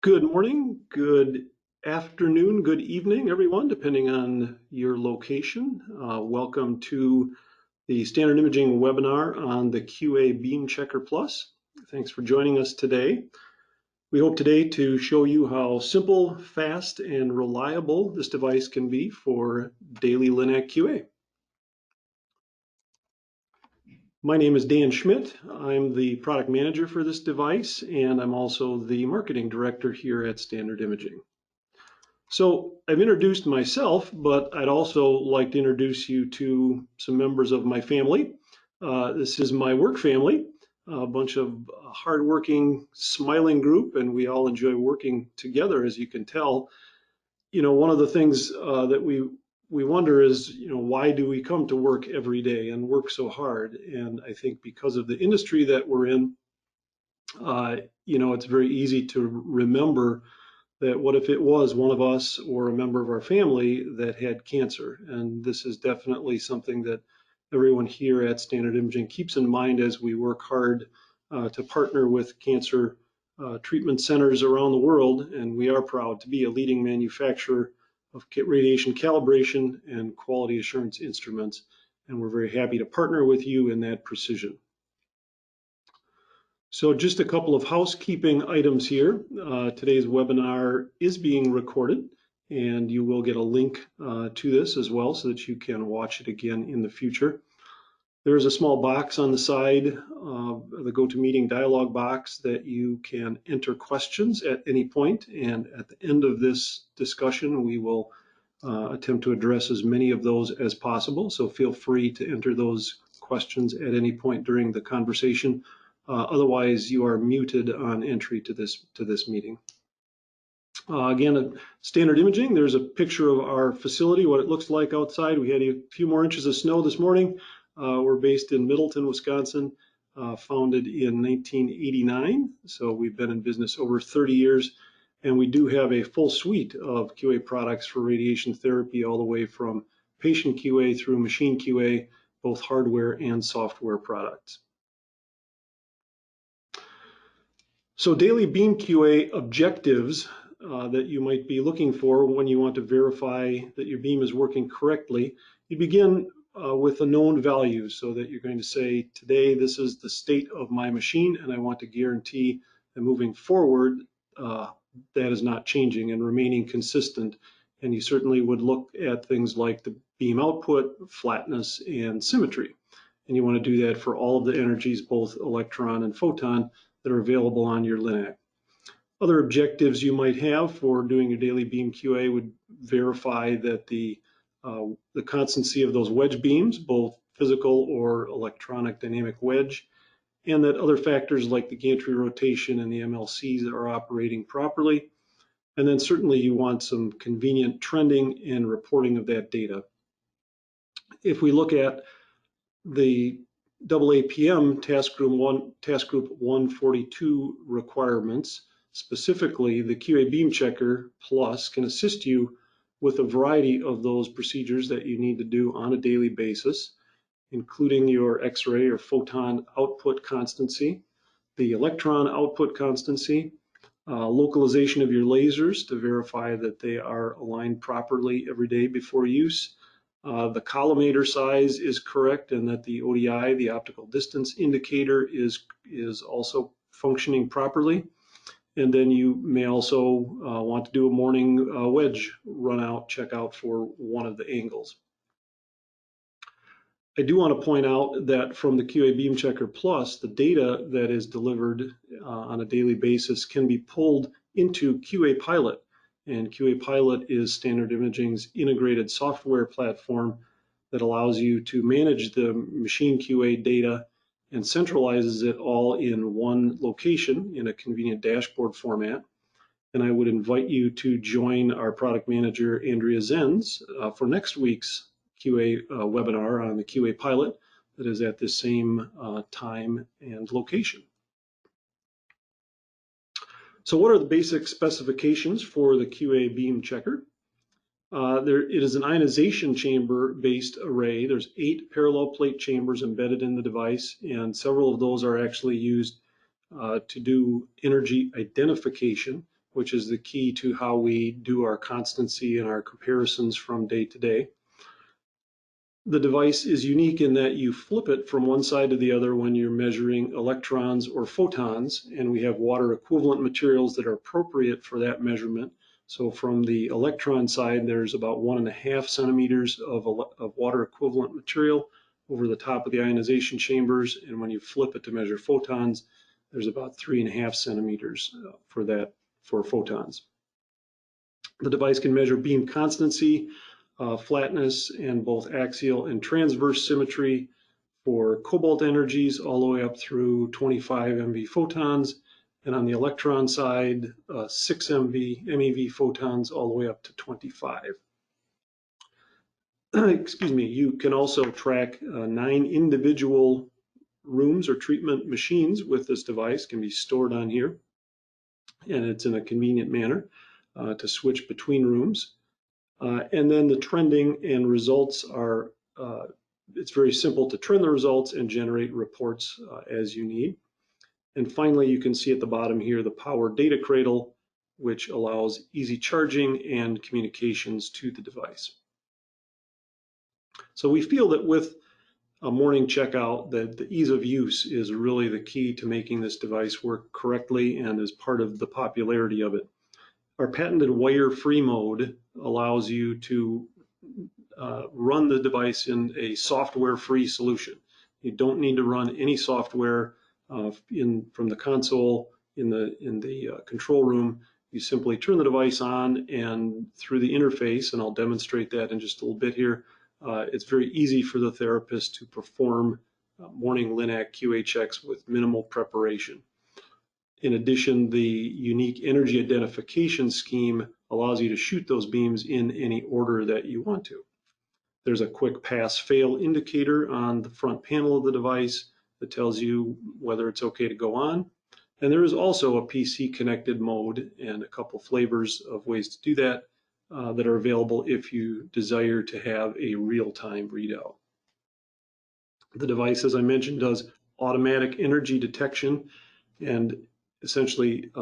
Good morning, good afternoon, good evening, everyone, depending on your location. Welcome to the Standard Imaging webinar on the QA BeamChecker Plus. Thanks for joining us today. We hope today to show you how simple, fast, and reliable this device can be for daily Linac QA. My name is Dan Schmidt. I'm the product manager for this device, and I'm also the marketing director here at Standard Imaging. So I've introduced myself, but I'd also like to introduce you to some members of my family. This is my work family, a bunch of hardworking, smiling group, and we all enjoy working together, as you can tell. You know, one of the things that we wonder is, why do we come to work every day and work so hard? And I think because of the industry that we're in, it's very easy to remember that what if it was one of us or a member of our family that had cancer? And this is definitely something that everyone here at Standard Imaging keeps in mind as we work hard to partner with cancer treatment centers around the world. And we are proud to be a leading manufacturer of radiation calibration and quality assurance instruments. And we're very happy to partner with you in that precision. So just a couple of housekeeping items here. Today's webinar is being recorded, and you will get a link to this as well so that you can watch it again in the future. There is a small box on the side, the GoToMeeting dialog box, that you can enter questions at any point, and at the end of this discussion, we will attempt to address as many of those as possible. So feel free to enter those questions at any point during the conversation. Otherwise, you are muted on entry to this meeting. Again, at Standard Imaging, there's a picture of our facility, what it looks like outside. We had a few more inches of snow this morning. We're based in Middleton, Wisconsin, founded in 1989. So we've been in business over 30 years, and we do have a full suite of QA products for radiation therapy, all the way from patient QA through machine QA, both hardware and software products. So daily Beam QA objectives that you might be looking for when you want to verify that your beam is working correctly. You begin with a known value, so that you're going to say, today this is the state of my machine, and I want to guarantee that moving forward that is not changing and remaining consistent. And you certainly would look at things like the beam output, flatness, and symmetry. And you want to do that for all of the energies, both electron and photon, that are available on your Linac. Other objectives you might have for doing your daily beam QA would verify that the constancy of those wedge beams, both physical or electronic dynamic wedge, and that other factors like the gantry rotation and the MLCs are operating properly. And then certainly you want some convenient trending and reporting of that data. If we look at the AAPM task group 142 requirements, specifically the QA BeamChecker Plus can assist you with a variety of those procedures that you need to do on a daily basis, including your X-ray or photon output constancy, the electron output constancy, localization of your lasers to verify that they are aligned properly every day before use, the collimator size is correct, and that the ODI, the optical distance indicator, is also functioning properly. And then you may also want to do a morning wedge run out, check out for one of the angles. I do want to point out that from the QA BeamChecker Plus, the data that is delivered on a daily basis can be pulled into QA Pilot. And QA Pilot is Standard Imaging's integrated software platform that allows you to manage the machine QA data and centralizes it all in one location in a convenient dashboard format. And I would invite you to join our product manager, Andrea Zenz, for next week's QA webinar on the QA Pilot that is at the same time and location. So what are the basic specifications for the QA BeamChecker? It is an ionization chamber-based array. There's 8 parallel plate chambers embedded in the device, and several of those are actually used to do energy identification. which is the key to how we do our constancy and our comparisons from day to day. The device is unique in that you flip it from one side to the other when you're measuring electrons or photons, and we have water equivalent materials that are appropriate for that measurement. So from the electron side, there's about 1.5 centimeters of water equivalent material over the top of the ionization chambers, and when you flip it to measure photons, there's about 3.5 centimeters for photons. The device can measure beam constancy, flatness, and both axial and transverse symmetry for cobalt energies all the way up through 25 MeV photons, and on the electron side, 6 MeV photons all the way up to 25. Excuse me. You can also track 9 individual rooms or treatment machines with this device. Can be stored on here, and it's in a convenient manner to switch between rooms. And then the trending and results are, it's very simple to trend the results and generate reports as you need. And finally, you can see at the bottom here the power data cradle, which allows easy charging and communications to the device. So we feel that with a morning checkout, that the ease of use is really the key to making this device work correctly and is part of the popularity of it. Our patented wire-free mode allows you to run the device in a software-free solution. You don't need to run any software from the console in the control room. You simply turn the device on, and through the interface, and I'll demonstrate that in just a little bit here, it's very easy for the therapist to perform morning Linac QA checks with minimal preparation. In addition, the unique energy identification scheme allows you to shoot those beams in any order that you want to. There's a quick pass-fail indicator on the front panel of the device that tells you whether it's okay to go on. And there is also a PC-connected mode and a couple flavors of ways to do that that are available if you desire to have a real-time readout. The device, as I mentioned, does automatic energy detection and essentially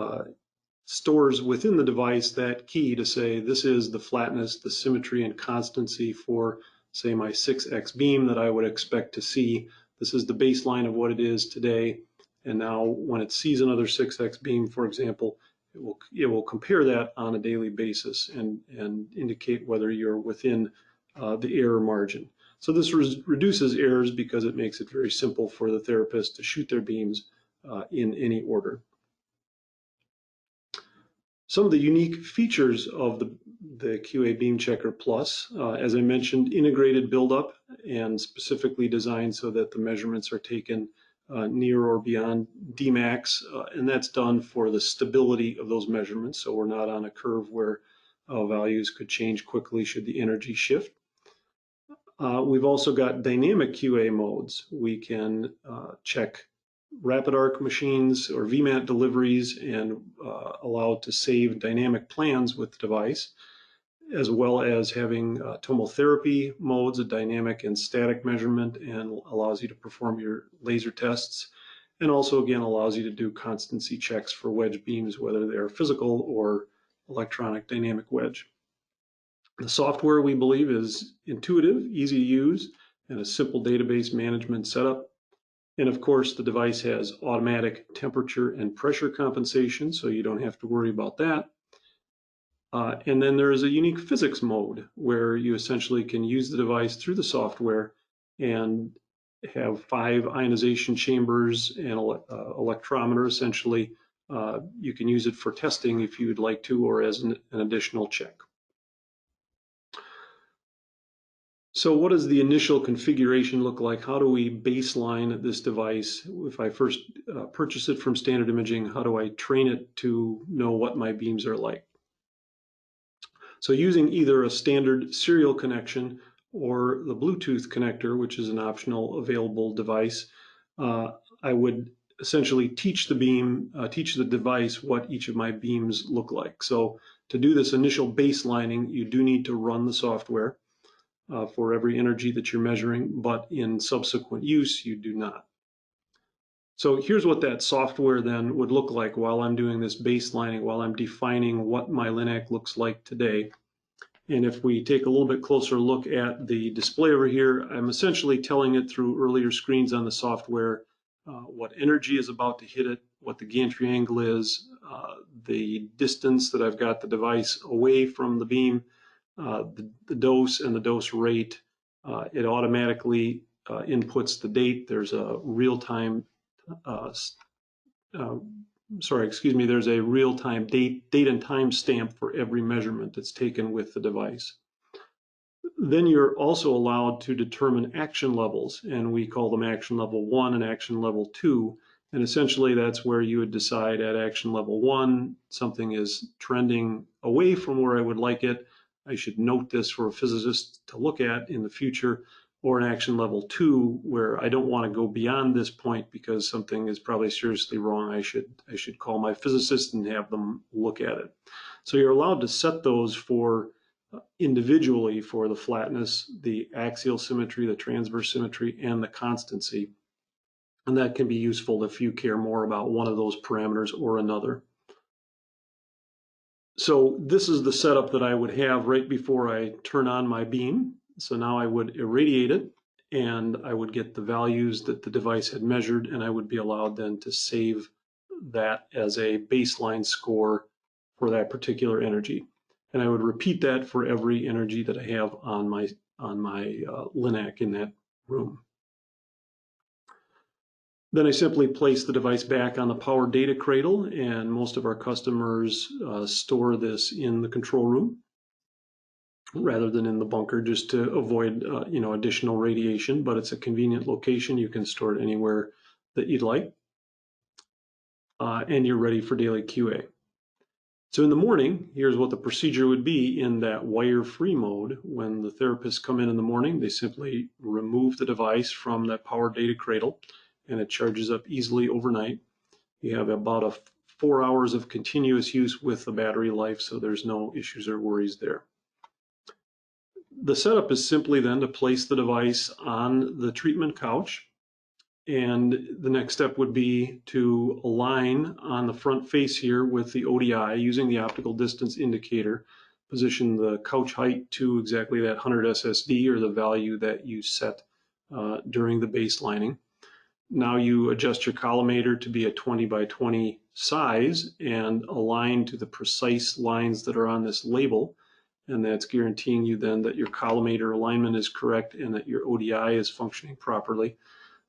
stores within the device that key to say this is the flatness, the symmetry, and constancy for, say, my 6x beam that I would expect to see. This is the baseline of what it is today, and now when it sees another 6x beam, for example, it will compare that on a daily basis and indicate whether you're within the error margin. So this reduces errors because it makes it very simple for the therapist to shoot their beams in any order. Some of the unique features of the QA BeamChecker Plus, as I mentioned, integrated buildup and specifically designed so that the measurements are taken near or beyond Dmax, and that's done for the stability of those measurements, so we're not on a curve where values could change quickly should the energy shift. We've also got dynamic QA modes. We can check rapid arc machines or VMAT deliveries and allow it to save dynamic plans with the device, as well as having tomotherapy modes, a dynamic and static measurement, and allows you to perform your laser tests, and also again allows you to do constancy checks for wedge beams, whether they are physical or electronic dynamic wedge. The software, we believe, is intuitive, easy to use, and a simple database management setup. And of course, the device has automatic temperature and pressure compensation, so you don't have to worry about that. And then there is a unique physics mode where you essentially can use the device through the software and have 5 ionization chambers and electrometer. Essentially, you can use it for testing if you would like to, or as an additional check. So what does the initial configuration look like? How do we baseline this device? If I first purchase it from Standard Imaging, how do I train it to know what my beams are like? So using either a standard serial connection or the Bluetooth connector, which is an optional available device, I would essentially teach the device what each of my beams look like. So to do this initial baselining, you do need to run the software for every energy that you're measuring, but in subsequent use, you do not. So here's what that software then would look like while I'm doing this baselining, while I'm defining what my Linac looks like today. And if we take a little bit closer look at the display over here, I'm essentially telling it through earlier screens on the software what energy is about to hit it, what the gantry angle is, the distance that I've got the device away from the beam, the dose and the dose rate. It automatically inputs the date. There's a real-time there's a real-time date and time stamp for every measurement that's taken with the device. Then you're also allowed to determine action levels, and we call them action level 1 and action level 2. And essentially that's where you would decide at action level 1, something is trending away from where I would like it. I should note this for a physicist to look at in the future, or an action level 2 where I don't want to go beyond this point because something is probably seriously wrong. I should call my physicist and have them look at it. So you're allowed to set those for individually for the flatness, the axial symmetry, the transverse symmetry, and the constancy. And that can be useful if you care more about one of those parameters or another. So this is the setup that I would have right before I turn on my beam. So now I would irradiate it, and I would get the values that the device had measured, and I would be allowed then to save that as a baseline score for that particular energy. And I would repeat that for every energy that I have on my Linac in that room. Then I simply place the device back on the power data cradle, and most of our customers store this in the control room rather than in the bunker, just to avoid additional radiation. But it's a convenient location. You can store it anywhere that you'd like, and you're ready for daily QA. So in the morning, here's what the procedure would be in that wire-free mode. When the therapists come in the morning, they simply remove the device from that power data cradle, and it charges up easily overnight. You have about 4 hours of continuous use with the battery life, so there's no issues or worries there. The setup is simply then to place the device on the treatment couch, and the next step would be to align on the front face here with the ODI using the optical distance indicator, position the couch height to exactly that 100 SSD or the value that you set during the baselining. Now you adjust your collimator to be a 20 by 20 size and align to the precise lines that are on this label. And that's guaranteeing you then that your collimator alignment is correct and that your ODI is functioning properly.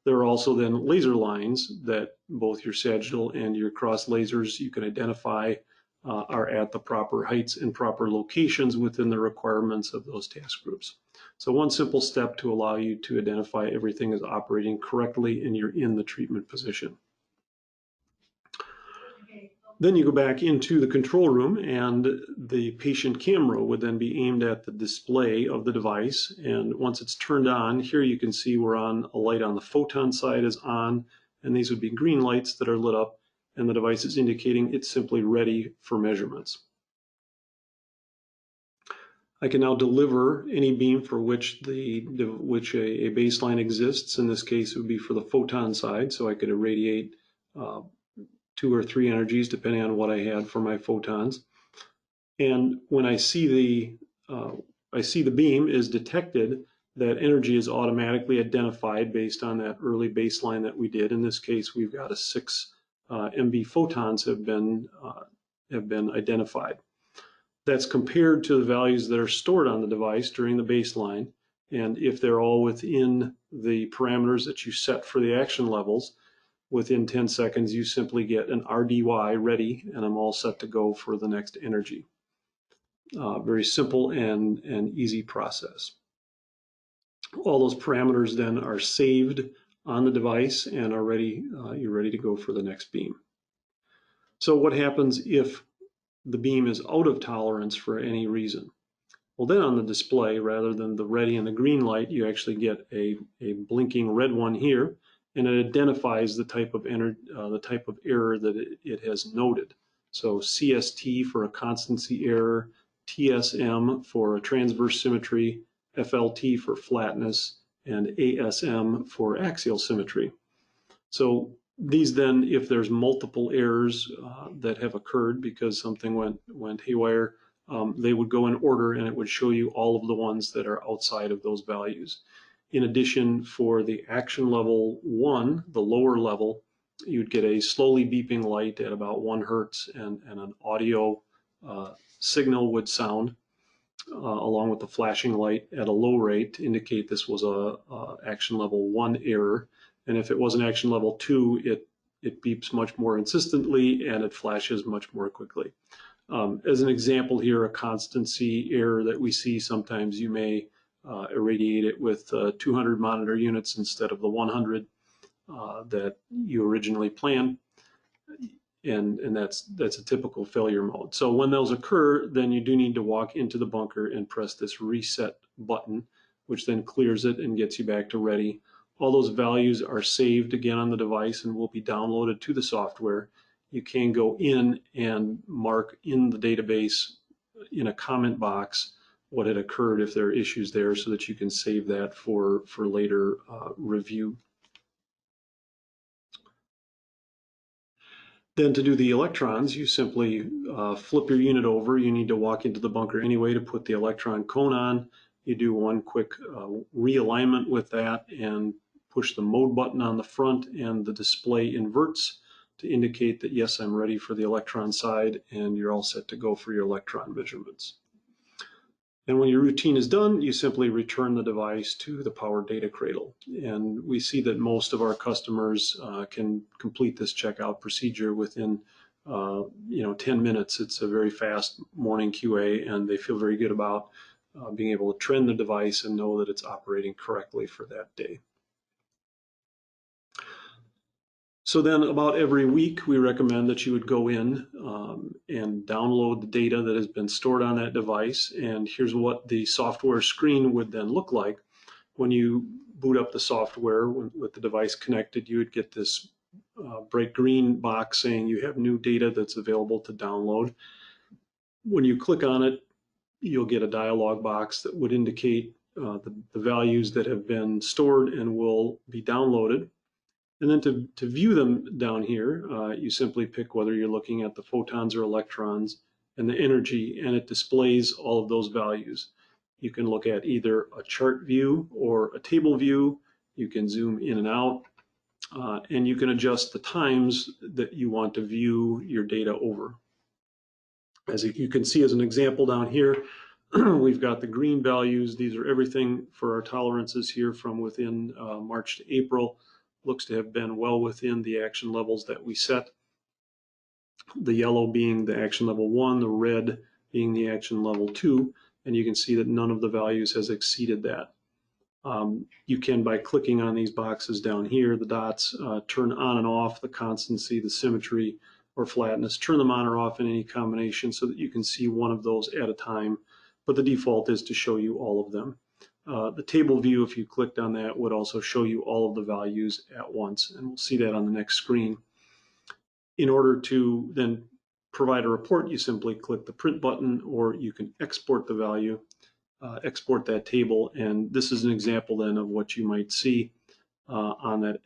There are also then laser lines that both your sagittal and your cross lasers you can identify are at the proper heights and proper locations within the requirements of those task groups. So one simple step to allow you to identify everything is operating correctly and you're in the treatment position. Then you go back into the control room, and the patient camera would then be aimed at the display of the device. And once it's turned on, here you can see we're on a light on the photon side is on, and these would be green lights that are lit up, and the device is indicating it's simply ready for measurements. I can now deliver any beam for which a baseline exists. In this case, it would be for the photon side, so I could irradiate 2 or 3 energies depending on what I had for my photons. And when I see the beam is detected, that energy is automatically identified based on that early baseline that we did. In this case, we've got 6 MB photons have been identified. That's compared to the values that are stored on the device during the baseline. And if they're all within the parameters that you set for the action levels, within 10 seconds, you simply get an RDY ready, and I'm all set to go for the next energy. Very simple and easy process. All those parameters then are saved on the device and are ready. You're ready to go for the next beam. So what happens if the beam is out of tolerance for any reason? Well, then on the display, rather than the ready and the green light, you actually get a blinking red one here, and it identifies the type of error that it has noted. So CST for a constancy error, TSM for a transverse symmetry, FLT for flatness, and ASM for axial symmetry. So These then, if there's multiple errors that have occurred because something went haywire, they would go in order and it would show you all of the ones that are outside of those values. In addition, for the action level 1, the lower level, you'd get a slowly beeping light at about 1 hertz and an audio signal would sound along with the flashing light at a low rate to indicate this was a action level 1 error. And if it was an action level 2, it beeps much more insistently and it flashes much more quickly. As an example here, a constancy error that we see sometimes, you may irradiate it with 200 monitor units instead of the 100 that you originally planned. And that's a typical failure mode. So when those occur, then you do need to walk into the bunker and press this reset button, which then clears it and gets you back to ready. All those values are saved again on the device and will be downloaded to the software. You can go in and mark in the database in a comment box what had occurred if there are issues there so that you can save that for later review. Then to do the electrons, you simply flip your unit over. You need to walk into the bunker anyway to put the electron cone on. You do one quick realignment with that and push the mode button on the front and the display inverts to indicate that yes, I'm ready for the electron side and you're all set to go for your electron measurements. And when your routine is done, you simply return the device to the power data cradle. And we see that most of our customers can complete this checkout procedure within 10 minutes. It's a very fast morning QA, and they feel very good about being able to trend the device and know that it's operating correctly for that day. So then about every week, we recommend that you would go in and download the data that has been stored on that device. And here's what the software screen would then look like. When you boot up the software with the device connected, you would get this bright green box saying you have new data that's available to download. When you click on it, you'll get a dialog box that would indicate the values that have been stored and will be downloaded. And then to view them down here, you simply pick whether you're looking at the photons or electrons and the energy, and it displays all of those values. You can look at either a chart view or a table view. You can zoom in and out, and you can adjust the times that you want to view your data over. As you can see as an example down here, we've got the green values. These are everything for our tolerances here from within March to April. Looks to have been well within the action levels that we set. The yellow being the action level 1, the red being the action level 2, and you can see that none of the values has exceeded that. You can, by clicking on these boxes down here, the dots, turn on and off the constancy, the symmetry, or flatness, turn them on or off in any combination so that you can see one of those at a time, but the default is to show you all of them. The table view, if you clicked on that, would also show you all of the values at once, and we'll see that on the next screen. In order to then provide a report, you simply click the print button, or you can export the value, export that table, and this is an example then of what you might see on that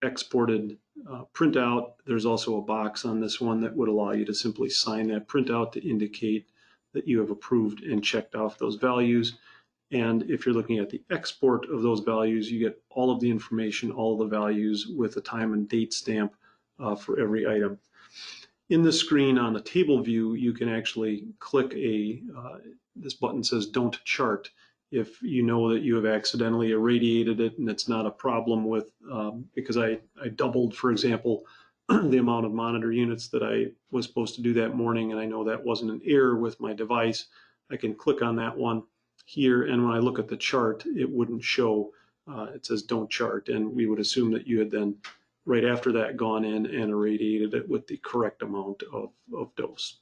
exported printout. There's also a box on this one that would allow you to simply sign that printout to indicate that you have approved and checked off those values. And if you're looking at the export of those values, you get all of the information, all of the values with a time and date stamp for every item. In the screen on the table view, you can actually click this button says don't chart. If you know that you have accidentally irradiated it and it's not a problem with, because I doubled, for example, the amount of monitor units that I was supposed to do that morning, and I know that wasn't an error with my device, I can click on that one here, and when I look at the chart, it wouldn't show. It says don't chart, and we would assume that you had then, right after that, gone in and irradiated it with the correct amount of dose.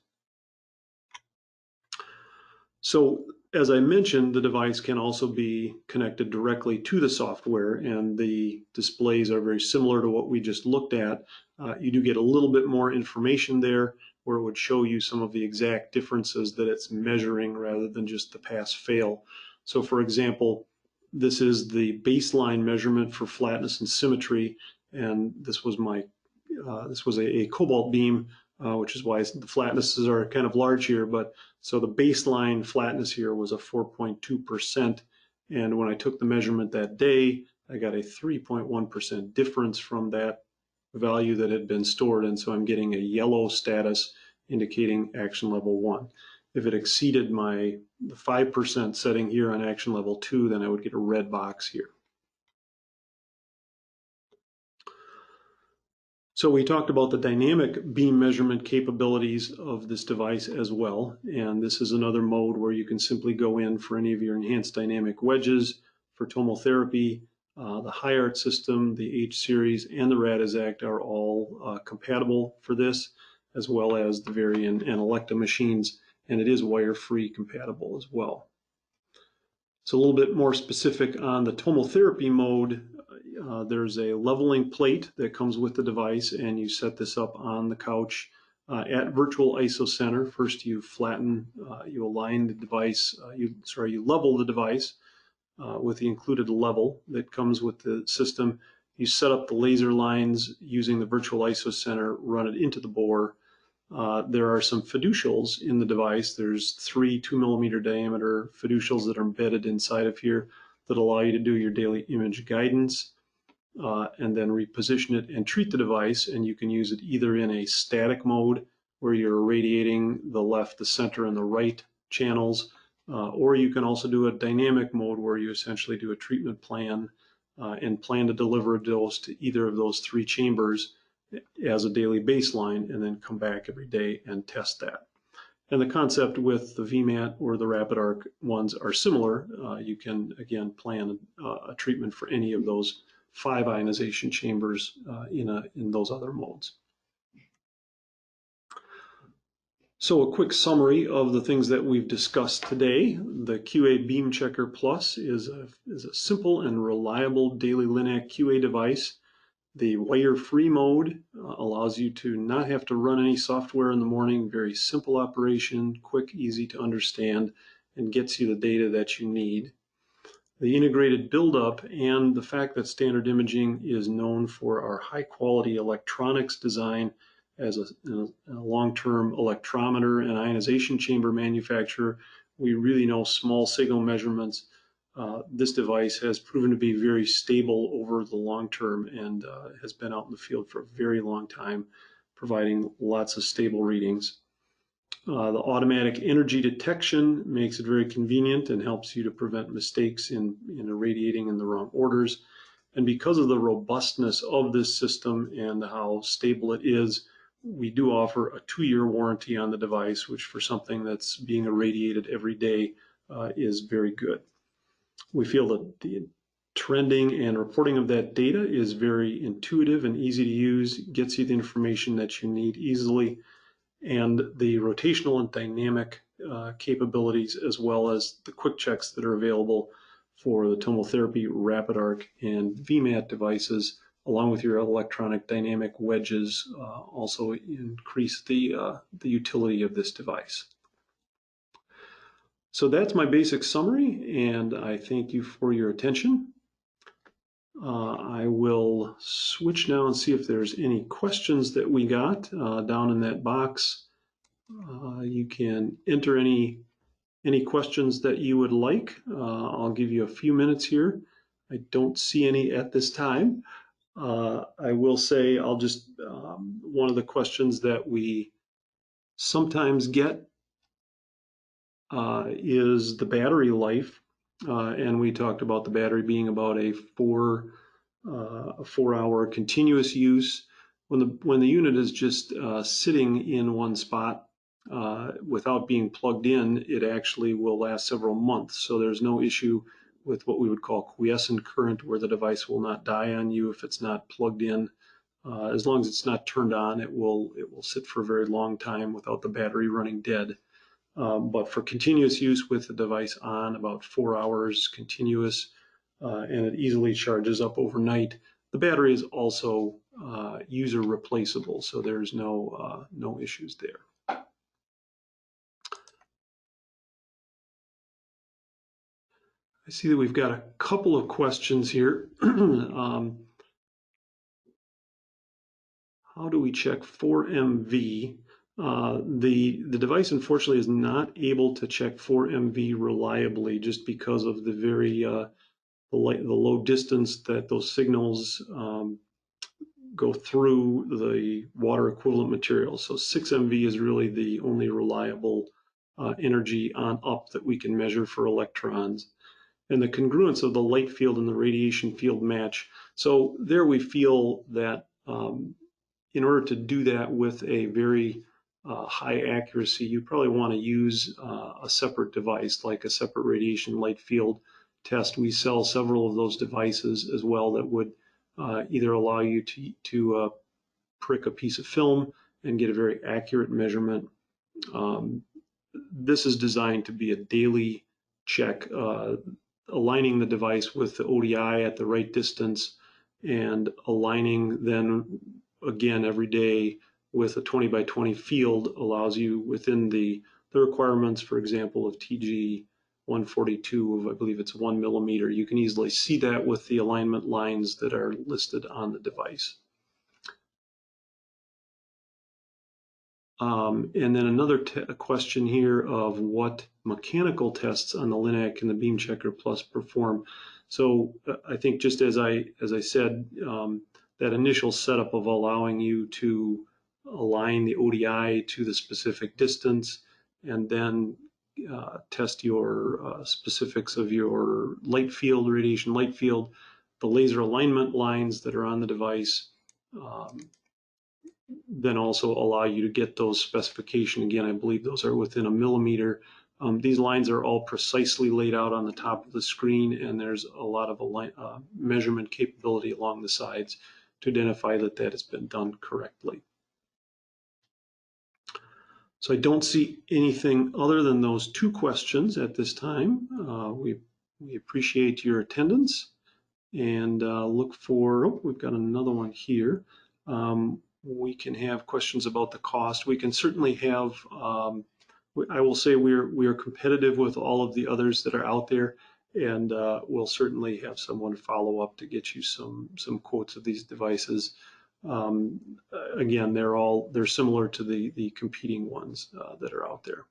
So as I mentioned, the device can also be connected directly to the software, and the displays are very similar to what we just looked at. You do get a little bit more information there, where it would show you some of the exact differences that it's measuring rather than just the pass-fail. So for example, this is the baseline measurement for flatness and symmetry, and this was my this was a cobalt beam, which is why the flatnesses are kind of large here. But so the baseline flatness here was a 4.2%. And when I took the measurement that day, I got a 3.1% difference from that value that had been stored. And so I'm getting a yellow status indicating action level 1. If it exceeded the 5% setting here on action level 2, then I would get a red box here. So we talked about the dynamic beam measurement capabilities of this device as well. And this is another mode where you can simply go in for any of your enhanced dynamic wedges for tomotherapy. The HiArt system, the H series, and the Radixact are all compatible for this, as well as the Varian and Electa machines, and it is wire-free compatible as well. So a little bit more specific on the tomotherapy mode. There's a leveling plate that comes with the device, and you set this up on the couch at Virtual ISO Center. First, you flatten, you align the device, you level the device with the included level that comes with the system. You set up the laser lines using the Virtual ISO Center, run it into the bore. There are some fiducials in the device. There's 3 2mm diameter fiducials that are embedded inside of here that allow you to do your daily image guidance and then reposition it and treat the device. And you can use it either in a static mode where you're irradiating the left, the center, and the right channels, or you can also do a dynamic mode where you essentially do a treatment plan and plan to deliver a dose to either of those 3 chambers as a daily baseline, and then come back every day and test that. And the concept with the VMAT or the RapidArc ones are similar. You can, again, plan a treatment for any of those 5 ionization chambers in those other modes. So a quick summary of the things that we've discussed today. The QA BeamChecker Plus is a simple and reliable daily Linac QA device. The wire-free mode allows you to not have to run any software in the morning. Very simple operation, quick, easy to understand, and gets you the data that you need. The integrated buildup and the fact that Standard Imaging is known for our high-quality electronics design as a long-term electrometer and ionization chamber manufacturer, we really know small signal measurements. This device has proven to be very stable over the long term and has been out in the field for a very long time, providing lots of stable readings. The automatic energy detection makes it very convenient and helps you to prevent mistakes in irradiating in the wrong orders. And because of the robustness of this system and how stable it is, we do offer a 2-year warranty on the device, which for something that's being irradiated every day is very good. We feel that the trending and reporting of that data is very intuitive and easy to use, gets you the information that you need easily, and the rotational and dynamic capabilities, as well as the quick checks that are available for the tomotherapy, RapidArc, and VMAT devices, along with your electronic dynamic wedges, also increase the utility of this device. So that's my basic summary, and I thank you for your attention. I will switch now and see if there's any questions that we got down in that box. You can enter any questions that you would like. I'll give you a few minutes here. I don't see any at this time. I will say I'll just, one of the questions that we sometimes get is the battery life, and we talked about the battery being about a 4-hour continuous use. When the unit is just sitting in one spot without being plugged in, it actually will last several months. So there's no issue with what we would call quiescent current, where the device will not die on you if it's not plugged in. As long as it's not turned on, it will sit for a very long time without the battery running dead. But for continuous use with the device on, about 4 hours continuous, and it easily charges up overnight. The battery is also user replaceable, so there's no issues there. I see that we've got a couple of questions here. how do we check 4MV? The device unfortunately is not able to check 4MV reliably just because of the very the low distance that those signals go through the water equivalent material. So 6MV is really the only reliable energy on up that we can measure for electrons. And the congruence of the light field and the radiation field match. So there we feel that in order to do that with a very high accuracy, you probably want to use a separate device, like a separate radiation light field test. We sell several of those devices as well that would either allow you to prick a piece of film and get a very accurate measurement. This is designed to be a daily check, aligning the device with the ODI at the right distance and aligning then again every day with a 20 by 20 field allows you within the requirements, for example, of TG 142 of, I believe it's 1 millimeter. You can easily see that with the alignment lines that are listed on the device. And then another question here of what mechanical tests on the Linac and the BeamChecker Plus perform. So I think just as I said, that initial setup of allowing you to align the ODI to the specific distance and then test your specifics of your light field, radiation light field, the laser alignment lines that are on the device, then also allow you to get those specification. Again, I believe those are within a millimeter. These lines are all precisely laid out on the top of the screen, and there's a lot of measurement capability along the sides to identify that that has been done correctly. So I don't see anything other than those two questions at this time. We appreciate your attendance and look for, oh, we've got another one here. We can have questions about the cost. We can certainly have, I will say we are competitive with all of the others that are out there, and we'll certainly have someone follow up to get you some quotes of these devices. Again, they're similar to the competing ones that are out there.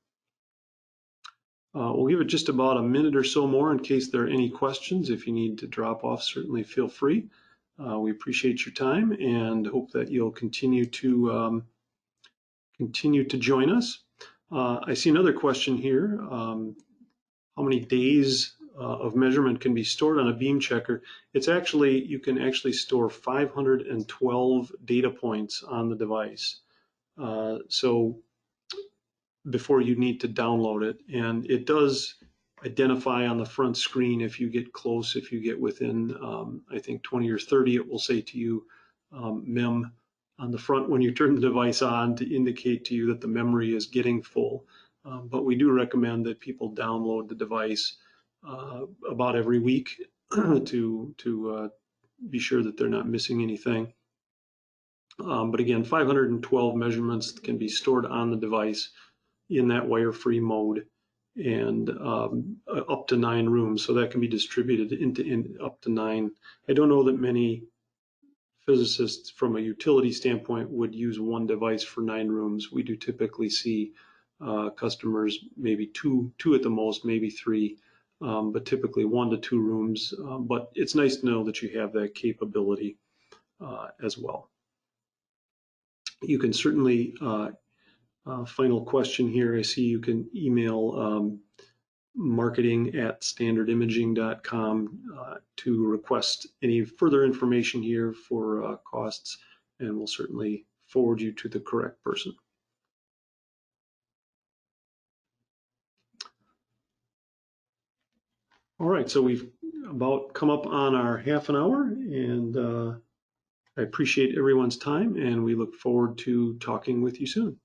We'll give it just about a minute or so more in case there are any questions. If you need to drop off, certainly feel free. We appreciate your time and hope that you'll continue to join us. I see another question here. How many days of measurement can be stored on a BeamChecker? You can actually store 512 data points on the device. So before you need to download it, and it does identify on the front screen if you get close, if you get within, I think 20 or 30, it will say to you, mem on the front when you turn the device on to indicate to you that the memory is getting full. But we do recommend that people download the device about every week to be sure that they're not missing anything. But again, 512 measurements can be stored on the device in that wire-free mode, and up to 9 rooms, so that can be distributed into up to 9. I don't know that many physicists from a utility standpoint would use one device for 9 rooms. We do typically see customers maybe two at the most, maybe 3, but typically 1 to 2 rooms. But it's nice to know that you have that capability as well. You can certainly final question here. I see you can email marketing@standardimaging.com to request any further information here for costs, and we'll certainly forward you to the correct person. All right, so we've about come up on our half an hour, and I appreciate everyone's time, and we look forward to talking with you soon.